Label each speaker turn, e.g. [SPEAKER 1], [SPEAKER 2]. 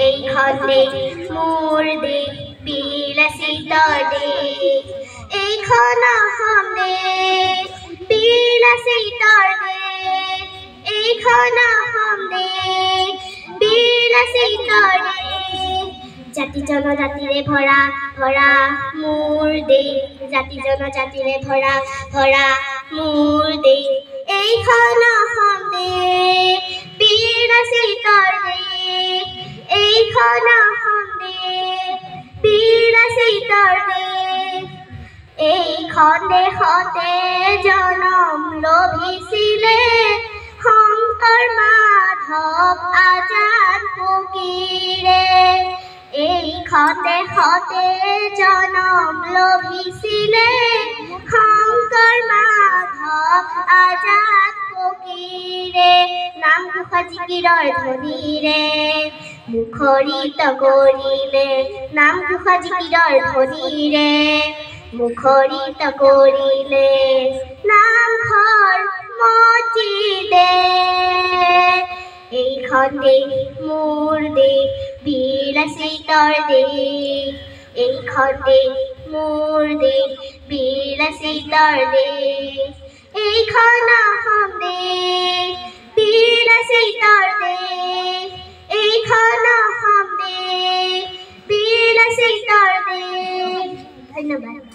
[SPEAKER 1] এইখনে মোৰ দেশ বিলাসিতাৰ দেশ, এইখন অসম দেশ বিলাসিতাৰ দেশ, এইখন অসম দেশ বিলাসিতাৰ দেশ। জাতি জনজাতিৰে ভৰা ভৰা মোৰ দেশ, জাতি জনজাতিৰে ভৰা ভৰা মোৰ দেশ, এইখন অসম দেশ বিলাসিতাৰ দেশ, এইখন অসম দেশ বিলাসিতাৰ দেশ। এইখন দেশতে জনম লভিছিলে শংকৰ মাধৱ আজান ফকীৰে, এইখন দেশতে জনম লভিছিলে শংকৰ মাধৱ আজান ফকীৰে। নামঘোষা জিকিৰৰ ধ্বনিৰে মুখৰিত কৰিলে, নামঘোষা জিকিৰৰ ধ্বনিৰে মুখৰিত কৰিলে নামঘৰ মছজিদে। এইখন দেশ মোৰ দেশ বিলাসিতাৰ দেশ, এইখন দেশ মোৰ দেশ বিলাসিতাৰ দেশ, এইখন অসম দেশ বিলাসিতাৰ দেশ, এইখন অসম দেশ বিলাসিতাৰ দেশ। ধন্যবাদ।